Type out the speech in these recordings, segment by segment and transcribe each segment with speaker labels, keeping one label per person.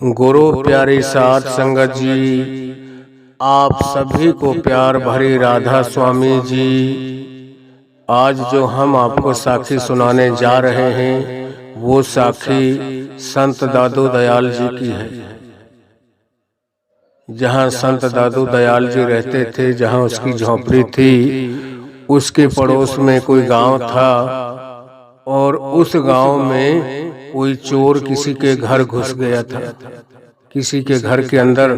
Speaker 1: गुरु प्यारी साथ संगत जी, आप सभी को प्यार भरी राधा स्वामी जी। आज जो हम आपको साखी सुनाने जा रहे हैं वो साखी संत दादू दयाल जी की है। जहाँ संत दादू दयाल जी रहते थे, जहाँ उसकी झोपड़ी थी, उसके पड़ोस में कोई गांव था और उस गांव में कोई चोर किसी के घर घुस गया था। किसी के घर के अंदर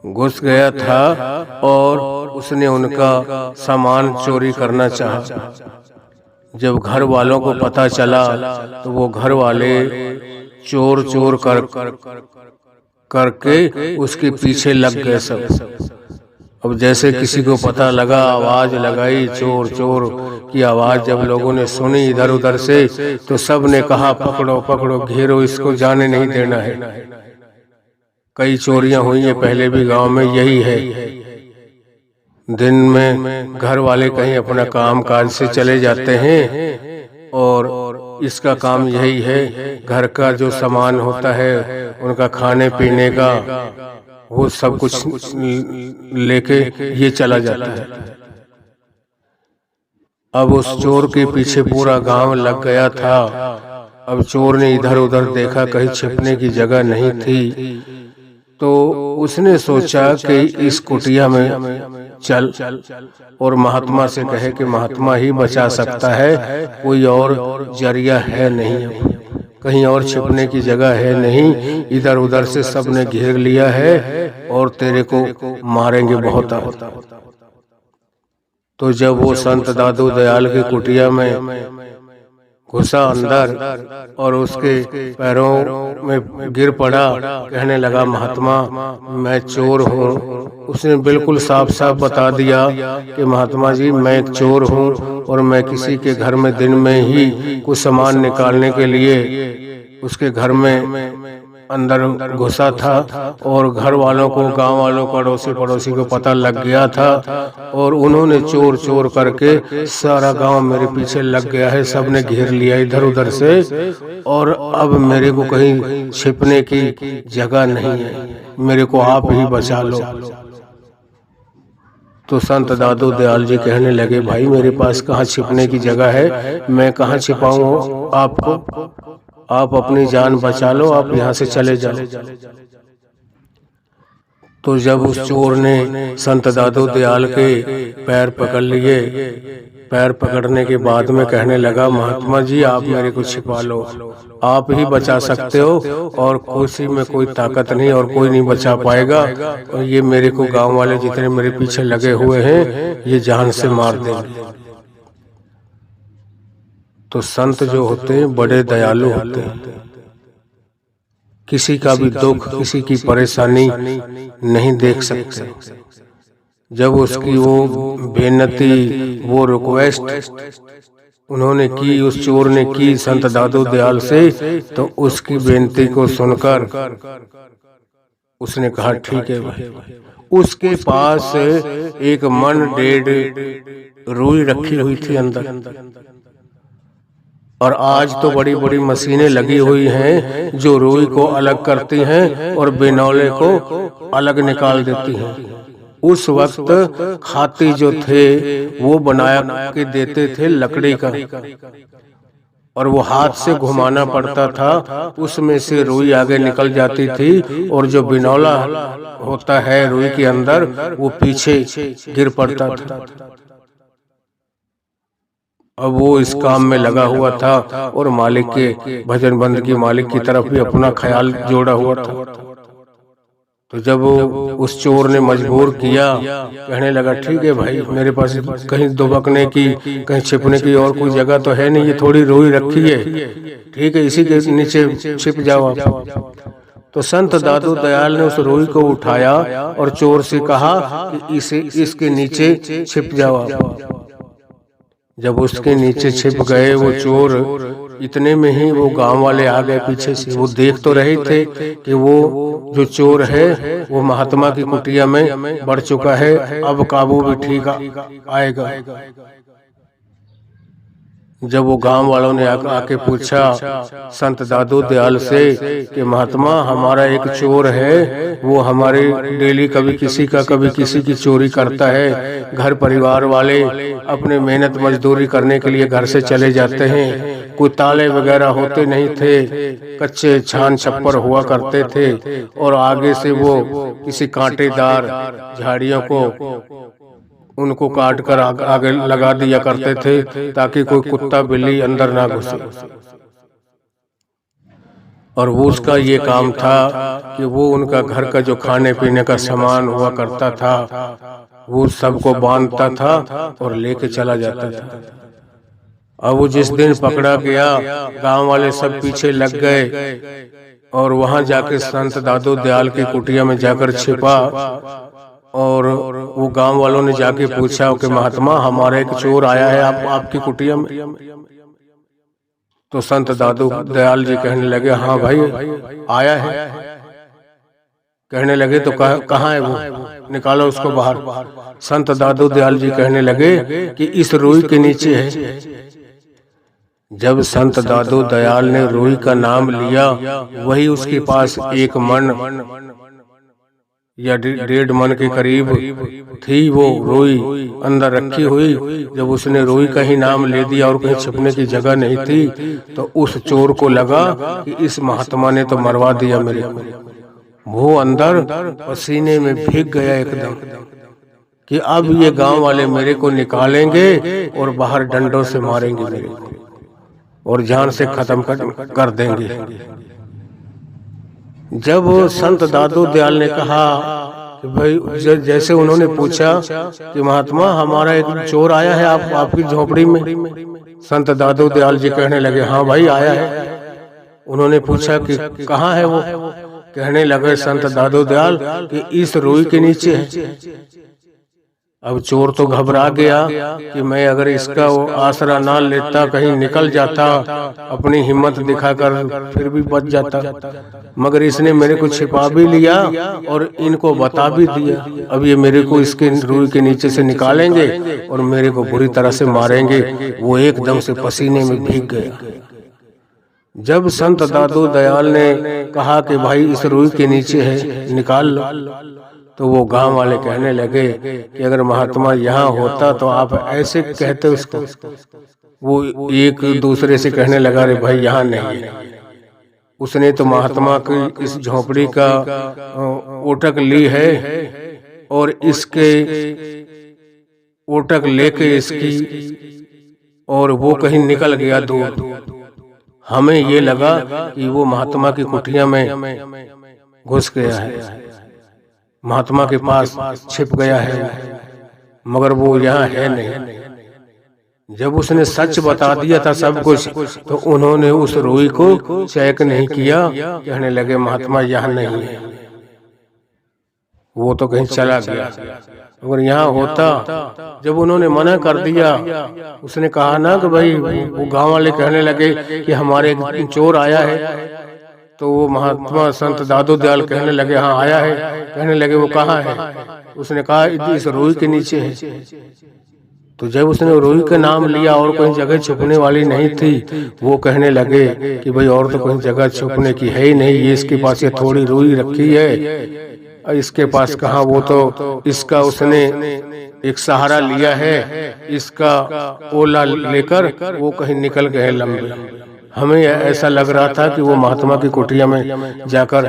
Speaker 1: घुस गया था और उसने उनका सामान चोरी करना चाहा। जब घर वालों को पता चला तो वो घर वाले चोर चोर करके उसके पीछे लग गए सब। अब जैसे किसी को पता लगा, आवाज लगाई, चोर चोर की आवाज जब लोगों ने सुनी इधर उधर से, तो सब ने कहा पकड़ो पकड़ो, घेरो, इसको जाने नहीं देना है। कई चोरियां हुई हैं पहले भी गांव में, यही है। दिन में घर वाले कहीं अपना काम काज से चले जाते हैं और इसका काम यही है, घर का जो सामान होता है उनका खाने पीने का वो सब कुछ लेके ये चला जाता है। अब उस चोर के पीछे पूरा गांव लग गया था। अब चोर ने इधर उधर देखा, कहीं छिपने की जगह नहीं थी, तो उसने सोचा कि इस कुटिया में चल और महात्मा से कहे कि महात्मा ही बचा सकता है, कोई और जरिया है नहीं, कहीं और छिपने की जगह है नहीं, इधर उधर से सबने घेर लिया है और तेरे को मारेंगे बहुत। तो जब वो संत दादू दयाल की कुटिया में घुसा अंदर और उसके पैरों में गिर पड़ा, कहने लगा महात्मा मैं चोर हूँ। उसने बिल्कुल साफ साफ बता दिया कि महात्मा जी मैं एक चोर हूँ और मैं किसी के घर में दिन में ही कुछ सामान निकालने के लिए उसके घर में अंदर घुसा था और घर वालों को, गांव वालों को, अड़ोसी पड़ोसी को पता लग गया था और उन्होंने चोर चोर करके सारा गांव मेरे पीछे लग गया है, सबने घेर लिया इधर उधर से और अब मेरे को कहीं छिपने की जगह नहीं है, मेरे को आप ही बचा लो। तो संत दादू दयाल जी कहने लगे भाई मेरे पास कहाँ छिपने की जगह है, मैं कहाँ छिपाऊं आपको, आप अपनी जान बचा लो, आप यहाँ से चले जाओ। तो जब उस चोर ने संत दादू दयाल के पैर पकड़ लिए, पैर पकड़ने के बाद में कहने लगा महात्मा जी आप मेरे को छिपा लो, आप ही बचा सकते हो और किसी में कोई ताकत नहीं और कोई नहीं बचा पाएगा, और ये मेरे को गांव वाले जितने मेरे पीछे लगे हुए हैं ये जान से मार देंगे। तो संत जो होते हैं बड़े दयालु होते हैं, किसी का भी दुख, किसी की परेशानी नहीं देख सकते। जब उसकी वो बेनती, वो रिक्वेस्ट उन्होंने की, उस चोर ने की संत दादू दयाल से, तो उसकी बेनती को सुनकर उसने कहा ठीक है भाई। उसके पास एक मन 1.5 रुई रखी हुई थी अंदर, और आज तो बड़ी बड़ी मशीनें लगी हुई हैं जो रुई को अलग करती हैं और बिनौले को अलग निकाल देती हैं। उस वक्त खाती जो थे वो बनाया के देते थे लकड़ी का, और वो हाथ से घुमाना पड़ता था, उसमें से रुई आगे निकल जाती थी और जो बिनौला होता है रुई के अंदर वो पीछे गिर पड़ता था। अब वो इस काम में लगा हुआ था और मालिक के भजन बंद की मालिक की तरफ भी अपना ख्याल जोड़ा हुआ था। तो जब उस चोर ने मजबूर किया, कहने लगा ठीक है भाई मेरे पास कहीं दुबकने की, कहीं छिपने की और कोई जगह तो है नहीं, ये थोड़ी रुई रखी है, ठीक है इसी के नीचे छिप जाओ आप। तो संत दादू दयाल ने उस रुई को उठाया और चोर से कहा कि इसके नीचे छिप जाओ आप। जब उसके नीचे छिप गए वो चोर, इतने में ही वो गांव वाले आ गए पीछे से। वो देख तो रहे थे कि वो जो चोर है वो महात्मा की कुटिया में बढ़ चुका है, अब काबू भी ठीक आएगा। जब वो गांव वालों ने आके पूछा संत दादू दयाल से कि महात्मा हमारा एक चोर है, वो हमारे डेली कभी किसी का कभी किसी की चोरी करता है। घर परिवार वाले अपने मेहनत मजदूरी करने के लिए घर से चले जाते हैं, कोई ताले वगैरह होते नहीं थे, कच्चे छान छप्पर हुआ करते थे, और आगे से वो किसी कांटेदार झाड़ियों को उनको काट कर आगे लगा दिया करते थे ताकि कोई कुत्ता बिल्ली अंदर ना घुसे। और वो उसका ये काम था कि वो उनका घर का जो खाने पीने का सामान हुआ करता था वो सबको बांधता था और लेके चला जाता था। अब वो जिस दिन पकड़ा गया गांव वाले सब पीछे लग गए और वहां जाके संत दादू दयाल की कुटिया में जाकर छिपा, और वो गांव वालों ने जाके पूछा कि महात्मा हमारा एक चोर आया है आपकी कुटिया में। तो संत दादू दयाल जी कहने लगे हाँ भाई आया है। कहने लगे तो कहाँ है वो, निकालो उसको बाहर। संत दादू दयाल जी कहने लगे कि इस रुई के नीचे है। जब संत दादू दयाल ने रुई का नाम लिया, वही उसके पास 1 मन या 1.5 मन के करीब थी वो रुई अंदर रखी हुई। जब उसने रुई का ही नाम ले दिया और कहीं छिपने की जगह नहीं थी, तो उस चोर को लगा कि इस महात्मा ने तो मरवा दिया मेरे को। वो अंदर पसीने में भीग गया एकदम कि अब ये गांव वाले मेरे को निकालेंगे और बाहर डंडों से मारेंगे मेरे को और जान से खत्म कर देंगे। जब संत दादू दयाल ने कहा कि भाई, जैसे उन्होंने पूछा कि महात्मा हमारा एक चोर आया है आपकी झोपड़ी में, संत दादू दयाल जी कहने लगे हाँ भाई आया है। उन्होंने पूछा कि कहाँ है वो। कहने लगे संत दादू दयाल कि इस रुई के नीचे है। अब चोर तो घबरा गया कि मैं अगर इसका वो आसरा ना लेता, कहीं निकल जाता, अपनी हिम्मत दिखाकर फिर भी बच जाता, मगर इसने मेरे को छिपा भी लिया और इनको बता भी दिया। अब ये मेरे को इसके रुई के नीचे से निकालेंगे और मेरे को बुरी तरह से मारेंगे। वो एकदम से पसीने में भीग गया। जब संत दादू दयाल ने कहा कि भाई इस रुई के नीचे है, निकाल लो, तो वो गांव वाले कहने लगे कि अगर महात्मा यहाँ होता तो आप ऐसे कहते उसको। वो एक दूसरे से कहने लगा रे भाई यहाँ नहीं है। उसने तो महात्मा की इस झोपड़ी का ओटक ली है और इसके ओटक लेके इसकी और वो कहीं निकल गया दूर। हमें ये लगा कि वो महात्मा की कुटिया में घुस गया है, महात्मा के पास छिप गया है, मगर वो यहाँ है नहीं। जब उसने सच बता दिया था सब कुछ, तो उन्होंने उस रुई को चेक नहीं किया। कहने लगे महात्मा यहाँ नहीं है, वो तो कहीं चला गया। अगर यहाँ होता, जब उन्होंने मना कर दिया, उसने कहा ना कि भाई, वो गांव वाले कहने लगे कि हमारे एक चोर आया है, तो वो महात्मा संत दादू दयाल कहने लगे हाँ आया है। कहने लगे वो कहाँ है। उसने कहा इस रुई के नीचे है। तो जब उसने रुई का नाम लिया और कोई जगह छुपने वाली नहीं थी, वो कहने लगे कि भाई और तो कोई जगह छुपने की है ही नहीं, ये इसके पास ये थोड़ी रुई रखी है, इसके पास कहाँ। वो तो इसका उसने एक सहारा लिया है, इसका ओला लेकर वो कहीं निकल गए लंबे। हमें ऐसा लग रहा था कि वो महात्मा की कुटिया में जाकर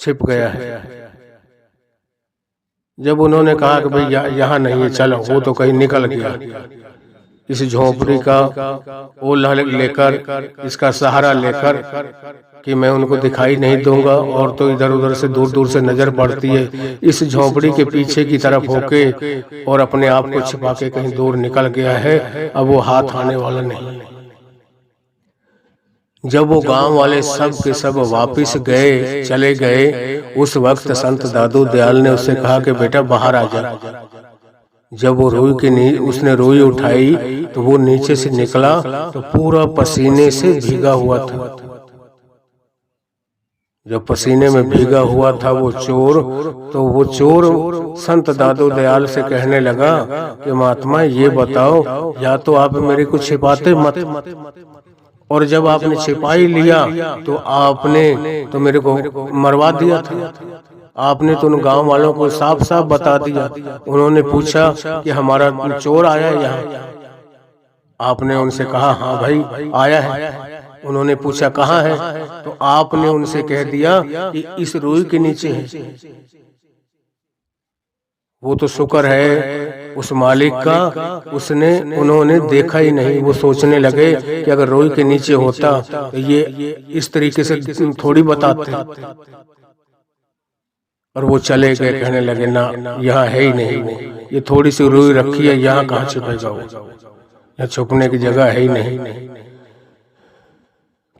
Speaker 1: छिप गया है। जब उन्होंने कहा कि भाई यहाँ नहीं है, चलो, वो तो कहीं निकल गया। इस झोपड़ी का ओला लेकर, इसका सहारा लेकर कि मैं उनको दिखाई नहीं दूंगा, और तो इधर उधर से दूर दूर से नजर पड़ती है, इस झोपड़ी के पीछे की तरफ होके और अपने आप को छिपा के कहीं दूर निकल गया है। अब वो हाथ आने वाला नहीं। जब वो गांव वाले सब के सब वापिस गए, चले गए, उस वक्त संत दादू दयाल ने उससे कहा कि बेटा बाहर आ जा। जब वो उसने रुई उठाई तो वो नीचे से निकला तो पूरा पसीने से भीगा हुआ था। जो पसीने में भीगा हुआ था वो चोर, तो वो चोर संत दादू दयाल से कहने लगा कि महात्मा ये बताओ, या तो आप मेरे को छिपाते मत, और जब आपने छिपा ही लिया तो आपने तो मेरे को मरवा दिया था। आपने तो उन गांव वालों को साफ साफ बता दिया। उन्होंने पूछा कि हमारा चोर आया है यहाँ। आपने उनसे कहा हाँ भाई आया है। उन्होंने पूछा कहाँ है, तो आपने उनसे कह दिया कि इस रुई के नीचे है। वो तो शुक्र है उस मालिक का, उन्होंने देखा ही नहीं। वो सोचने लगे कि अगर रुई के नीचे होता तो ये इस तरीके से थोड़ी बताते, और वो चले गए। कहने लगे ना, यहाँ है ही नहीं, ये थोड़ी सी रुई रखी है, यहाँ कहाँ छुपेगा वो, यहाँ छुपने की जगह है ही नहीं।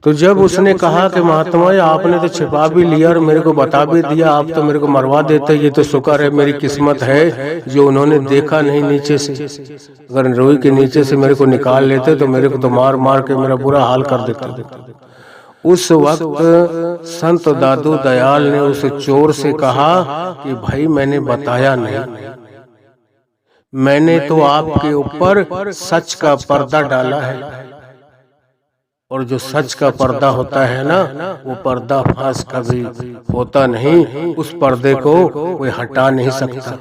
Speaker 1: तो जब उसने कहा कि महात्मा आपने तो छिपा भी लिया और मेरे को बता भी दिया, आप तो मेरे को मरवा देते, ये तो शुक्र है, मेरी किस्मत है जो उन्होंने देखा नहीं नीचे से। अगर रुई के नीचे से मेरे को निकाल लेते तो मेरे को तो मार मार के मेरा बुरा हाल कर देते। उस वक्त संत दादू दयाल ने उस चोर से कहा कि भाई मैंने बताया नहीं, मैंने तो आपके ऊपर सच का पर्दा डाला है, और जो सच का पर्दा होता है ना, वो पर्दा फांस कभी होता नहीं, उस पर्दे को कोई हटा नहीं सकता।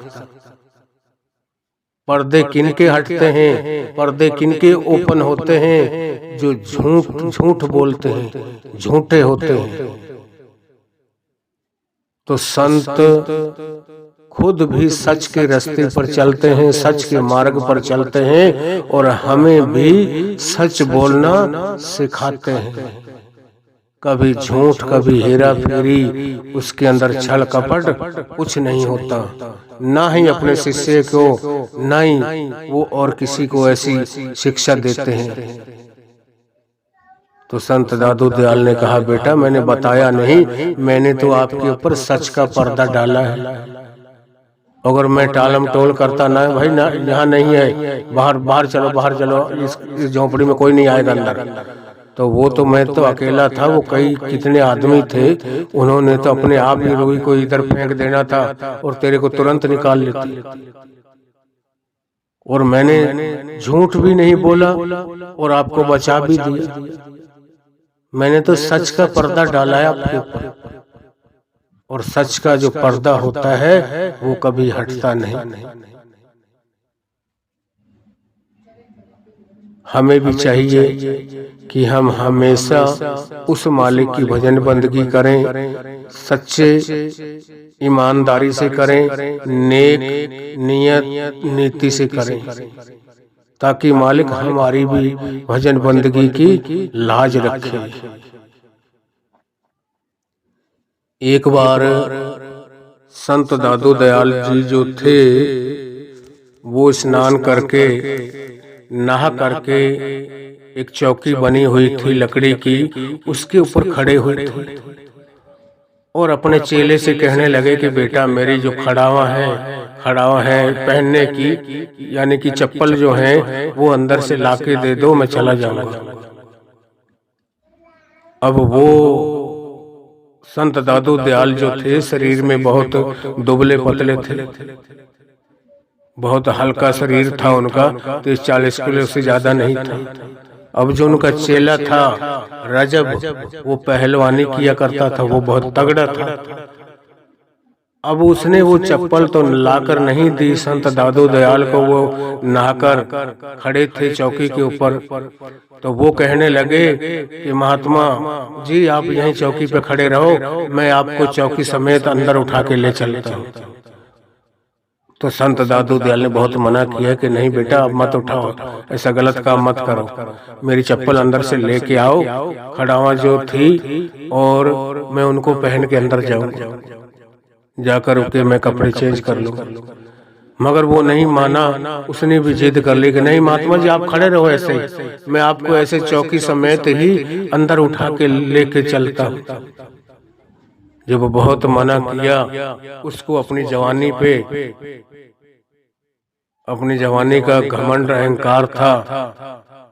Speaker 1: पर्दे किनके हटते हैं, पर्दे किनके ओपन होते हैं, जो झूठ बोलते हैं, झूठे होते हैं। तो संत खुद भी सच के रास्ते पर चलते हैं, सच के मार्ग पर चलते हैं, और हमें भी सच बोलना सिखाते हैं। कभी झूठ, कभी हेरा फेरी, उसके अंदर छल कपट कुछ नहीं होता। ना ही अपने शिष्य को, ना ही वो और किसी को ऐसी शिक्षा देते हैं। तो संत दादू दयाल ने कहा बेटा मैंने बताया नहीं, मैंने तो आपके ऊपर सच का पर्दा डाला है। अगर मैं टालम टोल करता ना भाई ना, यहाँ नहीं है, बाहर बाहर चलो, बाहर चलो, इस झोंपड़ी में कोई नहीं आएगा अंदर, तो वो तो मैं तो अकेला था, वो कई कितने आदमी थे, उन्होंने तो अपने आप ही रुई को इधर फेंक देना था और तेरे को तुरंत निकाल लेती। और मैंने झूठ भी नहीं बोला और आपको बचा भी दिया। मैंने तो सच का पर्दा डाला है आपके ऊपर, और सच का जो पर्दा होता है वो कभी हटता नहीं। हमें भी चाहिए कि हम हमेशा उस मालिक की भजन बंदगी करें, सच्चे ईमानदारी से करें, नेक नियत नीति से करें, ताकि मालिक हमारी भी भजन बंदगी की लाज रखे। एक बार संत दादू दयाल जी जो थे वो स्नान करके नहा करके एक चौकी बनी हुई थी लकड़ी की, उसके ऊपर खड़े हुए थे और अपने चेले से कहने लगे कि बेटा मेरी जो खड़ावा है पहनने की, यानी कि चप्पल जो है वो अंदर से लाके दे दो, मैं चला जाऊंगा। अब वो संत दादू दयाल जो थे शरीर में बहुत दुबले पतले थे, बहुत हल्का शरीर था उनका, 30-40 किलो से ज्यादा नहीं था। अब जो उनका चेला था रजब, वो पहलवानी किया करता था, वो बहुत तगड़ा था। अब उसने वो चप्पल तो लाकर नहीं दी संत दादू दयाल को, वो नहाकर खड़े थे चौकी के ऊपर। तो वो कहने लगे कि महात्मा जी आप यहीं चौकी पे खड़े रहो, मैं आपको चौकी समेत अंदर उठा के ले चलता हूँ। तो संत दादू दयाल ने बहुत मना किया कि नहीं बेटा अब मत उठाओ, ऐसा गलत काम मत करो, मेरी चप्पल अंदर से लेके आओ, खड़ावा जो थी, और मैं उनको पहन के अंदर जाऊंगा, जाकर के मैं कपड़े चेंज कर लूं। मगर वो नहीं माना, उसने भी जिद कर ली कि नहीं महात्मा जी आप खड़े रहो ऐसे ही, मैं आपको ऐसे चौकी समेत ही अंदर उठा के लेके चलता हूँ। जब वो बहुत मना किया, उसको अपनी जवानी का घमंड अहंकार था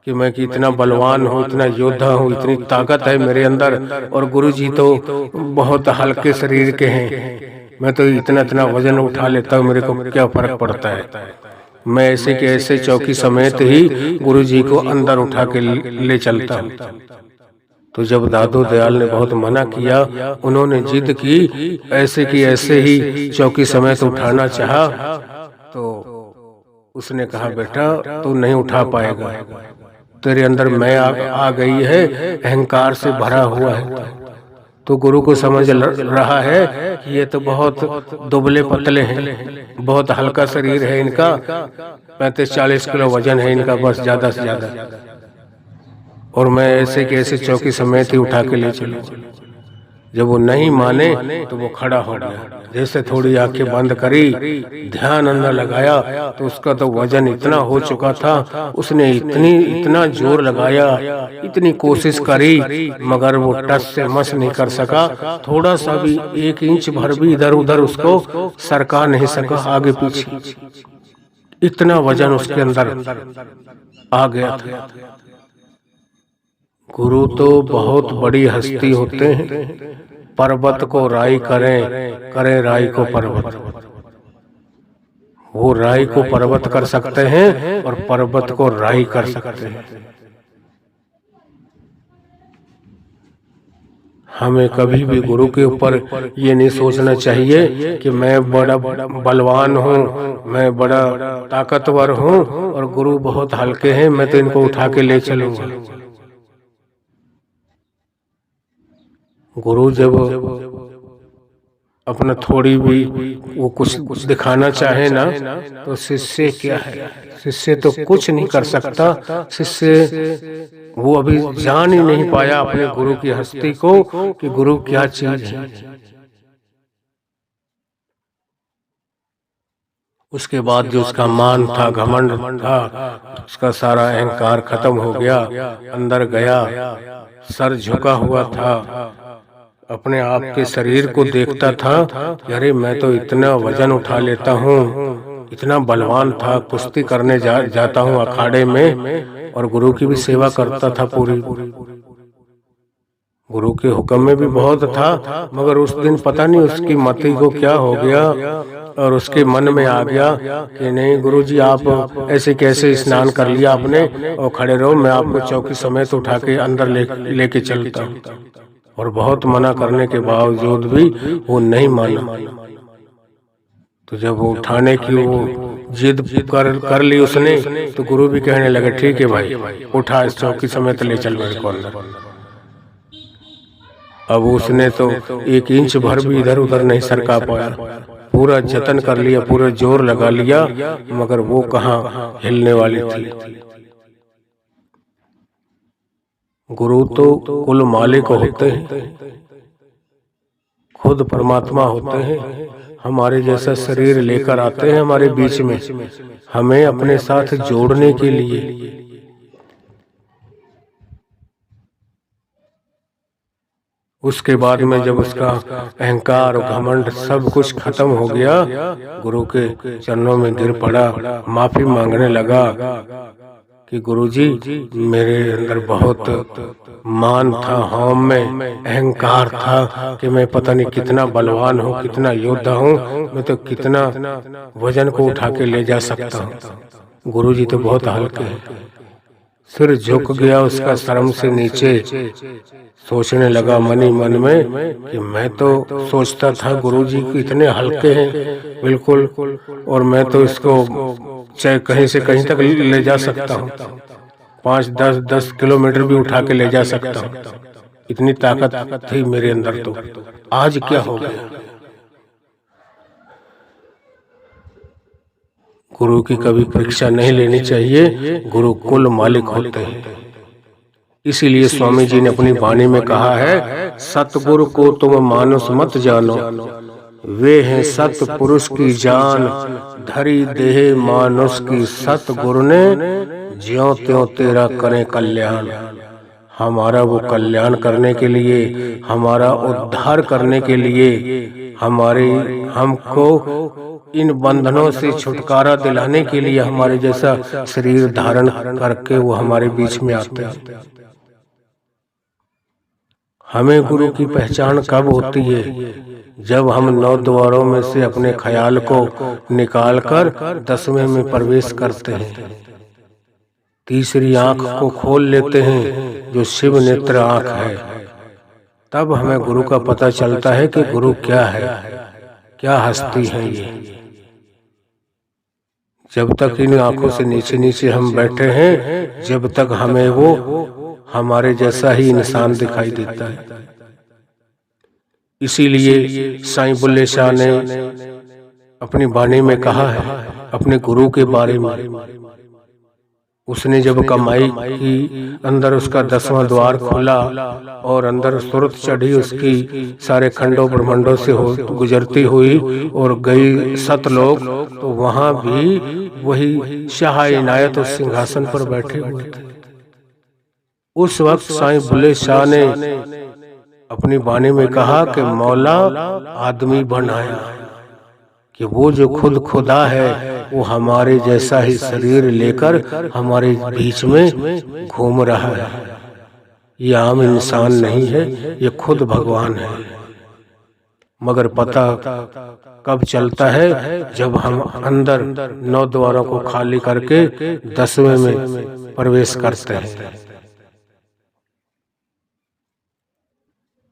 Speaker 1: कि मैं कि इतना बलवान हूँ, इतना योद्धा हूँ, इतनी ताकत है मेरे अंदर, और गुरुजी तो बहुत हल्के शरीर के हैं, मैं तो इतना इतना वजन उठा लेता हूँ, मेरे को क्या फर्क पड़ता है। मैं ऐसे के ऐसे चौकी समेत ही गुरुजी को अंदर उठा के ले चलता हूँ। तो जब दादू दयाल ने बहुत मना किया, उन्होंने जिद की, ऐसे की ऐसे ही चौकी समेत उठाना चाहा, तो उसने कहा बेटा तू नहीं उठा पाएगा, तेरे अंदर मैं आ गई है, अहंकार से भरा हुआ है। तो गुरु को समझ रहा है कि ये तो बहुत दुबले पतले हैं, बहुत हल्का शरीर है इनका, 35-40 किलो वजन है इनका बस, ज्यादा से ज्यादा, और मैं ऐसे के ऐसे चौकी समेत ही उठा के ले चलूं। जब वो नहीं माने तो वो खड़ा हो गया, जैसे थोड़ी आंखें बंद करी, ध्यान अंदर लगाया, तो उसका तो वजन इतना हो चुका था, उसने इतना जोर लगाया, इतनी कोशिश करी, मगर वो टस से मस नहीं कर सका, थोड़ा सा भी 1 इंच भर भी इधर उधर उसको सरका नहीं सका आगे पीछे, इतना वजन उसके अंदर आ गया था। गुरु तो बहुत बड़ी हस्ती होते हैं, पर्वत को राई करें राई को पर्वत, वो राई को पर्वत कर सकते हैं और पर्वत को राई कर सकते हैं। हमें कभी भी गुरु के ऊपर ये नहीं सोचना चाहिए कि मैं बड़ा बलवान हूँ, मैं बड़ा ताकतवर हूँ और गुरु बहुत हल्के हैं, मैं तो इनको उठा के ले चलूंगा। गुरु जब अपना थोड़ी भी वो कुछ दिखाना चाहे ना, तो शिष्य क्या है, शिष्य तो कुछ नहीं कर सकता। शिष्य वो अभी जान ही नहीं पाया अपने गुरु की हस्ती को कि गुरु क्या चीज है। उसके बाद जो उसका मान था, घमंड था, उसका सारा अहंकार खत्म हो गया, अंदर गया, सर झुका हुआ था, अपने आप के शरीर को देखता था कि अरे मैं तो इतना वजन उठा लेता हूँ, इतना बलवान था, कुश्ती करने जाता हूँ अखाड़े में, और गुरु की भी सेवा करता था पूरी। गुरु के हुक्म में भी बहुत था, मगर उस दिन पता नहीं उसकी मति को क्या हो गया, और उसके मन में आ गया कि नहीं गुरुजी आप ऐसे कैसे स्नान कर लिया आपने, और खड़े रहो, मैं आपको चौकी समेत उठा के अंदर लेके चलता हूँ। और बहुत मना करने के बावजूद भी वो नहीं माना। तो जब वो उठाने की वो जिद कर ली उसने, तो गुरु भी कहने लगे ठीक है भाई, उठा, इस चौकी समेत ले चल मेरे को अंदर। अब उसने तो 1 इंच भर भी इधर उधर नहीं सरका पाया, पूरा जतन कर लिया, पूरा जोर लगा लिया, मगर वो कहाँ हिलने वाली थी। गुरु तो कुल मालिक होते हैं, खुद परमात्मा होते हैं, हमारे जैसा शरीर लेकर आते हैं हमारे बीच में, हमें अपने साथ जोड़ने के लिए। उसके बाद में जब उसका अहंकार और घमंड सब कुछ खत्म हो गया, गुरु के चरणों में गिर पड़ा, माफी मांगने लगा कि गुरुजी मेरे अंदर बहुत मान था, हम में अहंकार था कि मैं पता नहीं कितना बलवान हूँ, कितना योद्धा हूँ, मैं तो कितना वजन को उठा के ले जा सकता हूँ। गुरुजी तो बहुत हल्के हैं। सिर झुक गया उसका शर्म से नीचे, सोचने लगा मन ही मन में कि मैं तो सोचता था गुरुजी इतने हल्के हैं बिल्कुल, और मैं तो इसको चाहे कहीं से कहीं तक ले जा सकता हूँ, 5-10 किलोमीटर भी उठा के ले जा सकता हूँ, इतनी ताकत थी मेरे अंदर। तो आज क्या हो गया। गुरु की कभी परीक्षा नहीं लेनी चाहिए, गुरु कुल मालिक होते हैं। इसीलिए स्वामी जी ने अपनी वाणी में कहा है, सतगुरु को तुम मानुष मत जानो, वे हैं सतपुरुष की जान, धरी देह मानुष की, सतगुरु ने ज्यों त्यों तेरा करें कल्याण। हमारा वो कल्याण करने के लिए, हमारा उद्धार करने के लिए, हमको इन बंधनों से छुटकारा दिलाने के लिए हमारे जैसा शरीर धारण करके वो हमारे बीच में आते हैं। हमें गुरु की पहचान कब होती है? जब हम 9 द्वारों में से अपने ख्याल को निकालकर 10वें में प्रवेश करते हैं, तीसरी आंख को खोल लेते हैं जो शिव नेत्र आंख है। तब हमें गुरु का पता चलता है कि गुरु क्या है, क्या हस्ती है ये। जब तक इन आंखों से नीचे नीचे हम बैठे हैं, जब तक हमें वो हमारे जैसा ही इंसान दिखाई देता है। इसीलिए साईं बुल्ले शाह ने अपनी वाणी में कहा है अपने गुरु के बारे में। उसने जब कमाई की, अंदर उसका 10वां द्वार खुला और अंदर सुरत चढ़ी उसकी सारे खंडों ब्रह्मंडों से गुजरती हुई और गई सतलोक, तो वहां भी वही शाह इनायत उस सिंहासन पर बैठे हुए थे। उस वक्त साईं बुल्ले शाह ने अपनी वाणी में कहा कि मौला आदमी बनाया, कि वो जो खुद खुदा है वो हमारे जैसा ही शरीर लेकर हमारे बीच में घूम रहा है। ये आम इंसान नहीं है, ये खुद भगवान है। मगर पता कब चलता है? जब हम अंदर 9 द्वारों को खाली करके 10वें में प्रवेश करते हैं।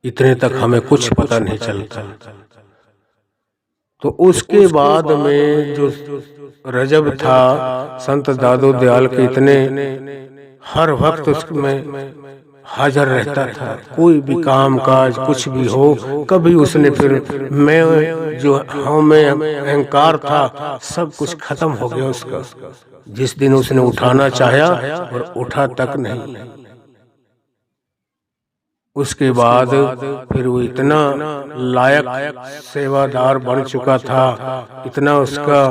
Speaker 1: इतने तक हमें कुछ पता नहीं चलता। तो उसके बाद में जो रजब था, संत दादू दयाल के इतने हर वक्त उसमें हाजिर रहता था। कोई भी काम काज कुछ भी हो, कभी उसने फिर मैं जो हमें अहंकार था सब कुछ खत्म हो गया उसका। जिस दिन उसने उठाना चाहा और उठा तक नहीं। उसके बाद फिर वो इतना लायक सेवादार बन चुका था, इतना उसका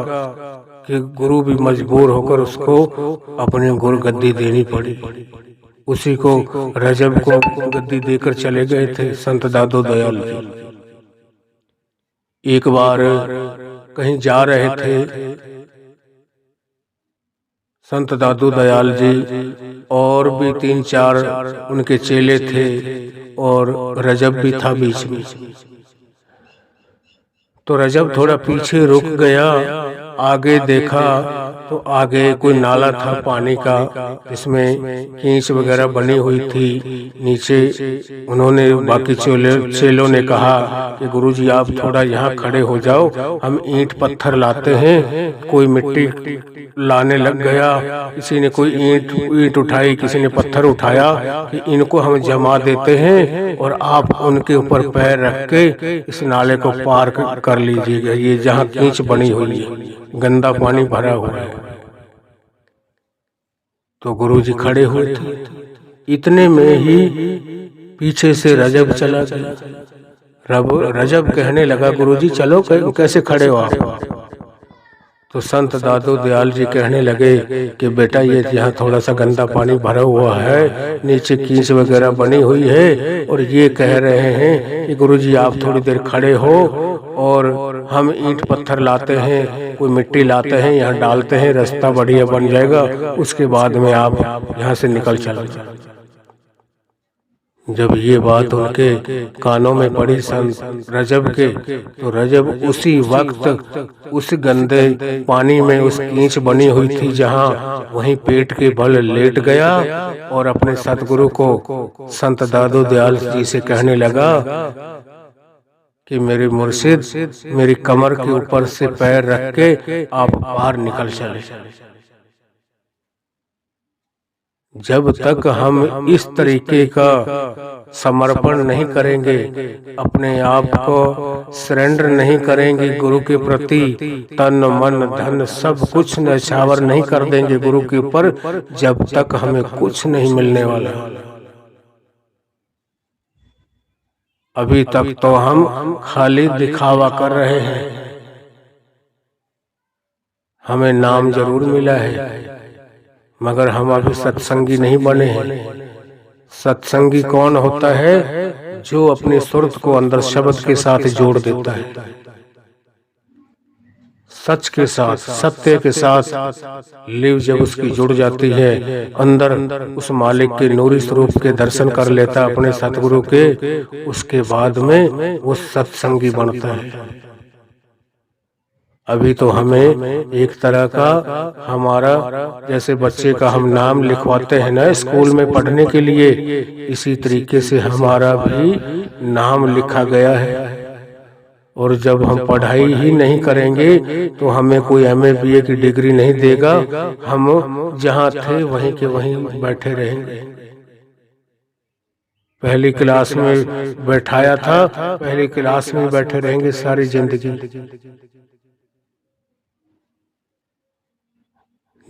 Speaker 1: कि गुरु भी मजबूर होकर उसको अपनी गुरु गद्दी देनी पड़ी। उसी को रजब को गद्दी देकर चले गए थे संत दादू दयाल जी। एक बार कहीं जा रहे थे संत दादू दयाल जी, और भी 3-4 उनके चेले थे और रजब भी था बीच में। तो रजब थोड़ा पीछे रुक गया, आगे देखा तो आगे कोई नाला था पानी का, जिसमें कींच वगैरह बनी हुई थी। नीचे उन्होंने बाकी चेलों ने कहा कि गुरुजी आप थोड़ा यहाँ खड़े हो जाओ, हम ईंट पत्थर लाते हैं। कोई मिट्टी लाने लग गया, किसी ने कोई ईंट उठाई, किसी ने पत्थर उठाया कि इनको हम जमा देते हैं और आप उनके ऊपर पैर रख के इस नाले को पार कर लीजिएगा। ये जहाँ कींच बनी हुई है, गंदा पानी भरा हुआ है। तो गुरुजी खड़े हुए थे। इतने में ही पीछे से रजब चला गया। रजब कहने लगा गुरुजी चलो, कैसे खड़े हो आप? तो संत दादू दयाल जी कहने लगे कि बेटा ये यहाँ थोड़ा सा गंदा पानी भरा हुआ है, नीचे कींच वगैरह बनी हुई है, और ये कह रहे हैं कि गुरुजी आप थोड़ी देर खड़े हो और हम ईंट पत्थर लाते हैं, कोई मिट्टी लाते हैं, यहाँ डालते हैं, रास्ता बढ़िया बन जाएगा, उसके बाद में आप यहाँ से निकल चलो। जब ये बात उनके कानों में पड़ी संत रजब के, तो रजब उसी वक्त उस गंदे पानी में उस कींच बनी हुई थी जहाँ, वहीं पेट के बल लेट गया और अपने सतगुरु को संत दादू दयाल जी से कहने लगा कि मेरे मुर्शिद मेरी कमर के ऊपर से पैर रख के आप बाहर निकल चले। जब तक हम इस तरीके का समर्पण नहीं करेंगे, अपने आप को सरेंडर नहीं करेंगे गुरु के प्रति, तन मन धन सब कुछ न्यौछावर नहीं कर देंगे गुरु के ऊपर, जब तक हमें कुछ नहीं मिलने वाला। अभी तक तो हम खाली दिखावा कर रहे हैं। हमें नाम जरूर मिला है, मगर हम अभी सत्संगी नहीं बने हैं। सत्संगी कौन होता है? जो अपने सुरत को अंदर शब्द के साथ जोड़ देता है। सच के साथ, सत्य के साथ लिव जब उसकी जुड़ जाती है, अंदर उस मालिक के नूरी स्वरूप के दर्शन कर लेता अपने सतगुरु के, उसके बाद में वो सत्संगी बनता है। अभी तो हमें एक तरह का हमारा, जैसे बच्चे का हम नाम लिखवाते हैं ना स्कूल में पढ़ने के लिए, इसी तरीके से हमारा भी नाम लिखा गया है। और जब हम पढ़ाई ही नहीं करेंगे तो हमें कोई MA BA की डिग्री नहीं देगा, हम जहाँ थे वहीं के वहीं बैठे रहेंगे। पहली क्लास में बैठाया था, पहली क्लास में बैठे रहेंगे सारी जिंदगी।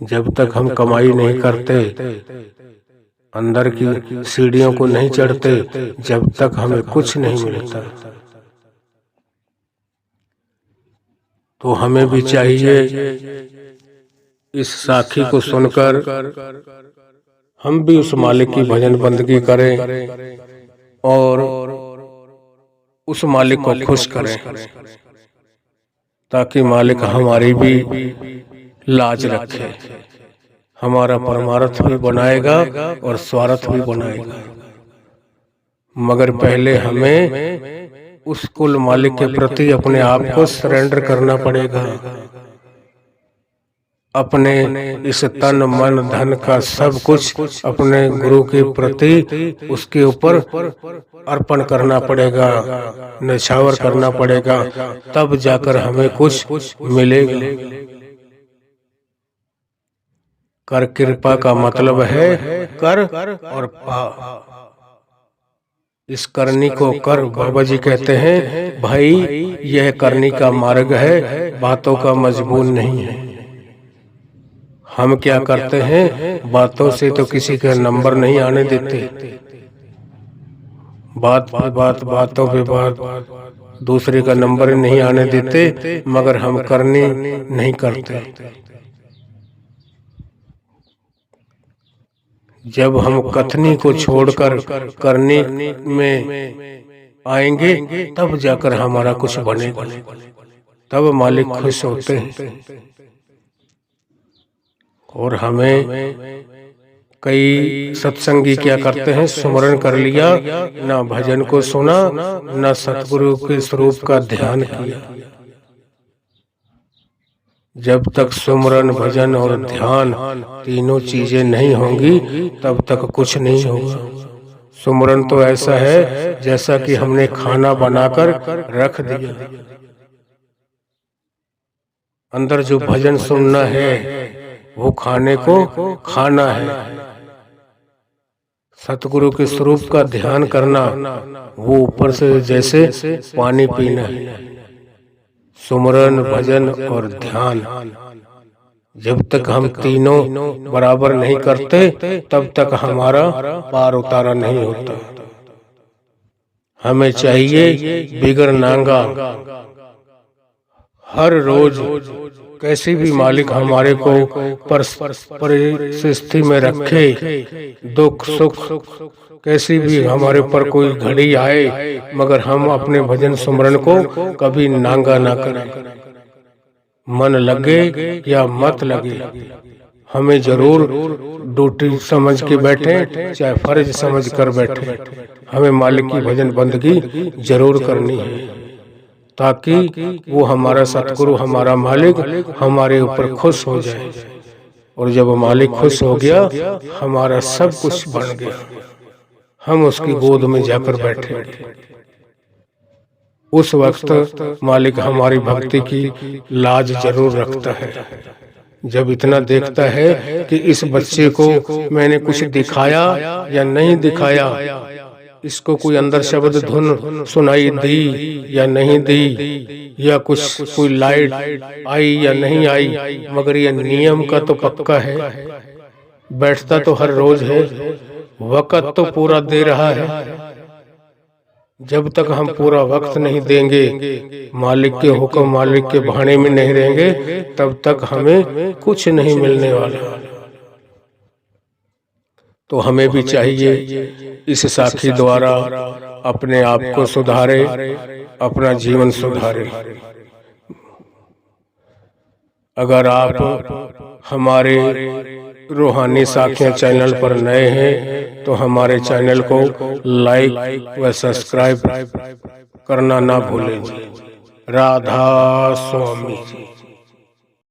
Speaker 1: जब तक हम कमाई नहीं करते, अंदर की सीढ़ियों को नहीं चढ़ते, जब तक हमें कुछ नहीं मिलता। तो हमें भी चाहिए इस साखी को सुनकर हम भी उस मालिक की भजन बंदगी करें और उस मालिक को खुश करें, ताकि मालिक हमारी भी लाज रखे, हमारा परमार्थ भी बनाएगा और स्वार्थ भी बनाएगा। मगर पहले हमें उस कुल मालिक के प्रति अपने आप को सरेंडर करना पड़ेगा। अपने इस तन मन धन का सब कुछ अपने गुरु के प्रति उसके ऊपर अर्पण करना पड़ेगा, न्यौछावर करना पड़ेगा, तब जाकर हमें कुछ मिलेगा। कर कृपा का मतलब है कर और पा। इस करनी को कर बाबा जी कहते हैं, भाई यह करनी का मार्ग है, बातों का मजबूर नहीं है। हम क्या करते हैं, बातों से तो किसी का नंबर नहीं आने देते, बात पे बात, बातों पे बात, दूसरे का नंबर नहीं आने देते, मगर हम करनी नहीं करते। जब हम कथनी को छोड़कर करने में आएंगे, तब जाकर हमारा कुछ बनेगा, तब मालिक खुश होते हैं। और हमें कई सत्संगी क्या करते हैं, सुमरन कर लिया, ना भजन को सुना, ना सतगुरु के स्वरूप का ध्यान किया। जब तक सुमरन भजन और ध्यान तीनों चीजें नहीं होंगी, तब तक कुछ नहीं होगा। सुमरन तो ऐसा है जैसा कि हमने खाना बनाकर रख दिया, अंदर जो भजन सुनना है वो खाने को खाना है। सतगुरु के स्वरूप का ध्यान करना वो ऊपर से जैसे पानी पीना है। सुमरन भजन और ध्यान, जब तक हम तीनों बराबर नहीं करते, तब तक हमारा पार उतारा नहीं होता। हमें चाहिए बिगर नांगा हर रोज, कैसी भी मालिक हमारे को परिस्थिति में रखे, दुख सुख कैसी भी हमारे ऊपर कोई घड़ी आए, मगर हम अपने भजन सुमरन को कभी नांगा ना करें। मन लगे या मत लगे, हमें जरूर ड्यूटी समझ के बैठे, चाहे फर्ज समझ कर बैठे, हमें मालिक की भजन बंदगी जरूर करनी है, ताकि वो हमारा सतगुरु, हमारा मालिक हमारे ऊपर खुश हो जाए। और जब मालिक खुश हो गया, हमारा सब कुछ बन गया, हम उसकी गोद में जाकर बैठे। उस वक्त मालिक हमारी भक्ति की लाज जरूर रखता है। जब इतना देखता है कि इस बच्चे को मैंने कुछ दिखाया या नहीं दिखाया, इसको कोई अंदर शब्द धुन सुनाई दी या नहीं दी, या कुछ कोई लाइट आई या नहीं आई, मगर ये नियम का तो पक्का है, बैठता तो हर रोज है, वक्त तो पूरा दे रहा है। जब तक हम पूरा वक्त नहीं देंगे, मालिक के हुक्म, मालिक के भाने में नहीं रहेंगे, तब तक हमें कुछ नहीं मिलने वाला। तो हमें भी चाहिए इस साखी द्वारा अपने आप को सुधारे, अपना जीवन सुधारे। अगर आप हमारे रूहानी साखियाँ चैनल पर नए हैं तो हमारे चैनल को लाइक व सब्सक्राइब करना ना भूलें। राधा स्वामी जी।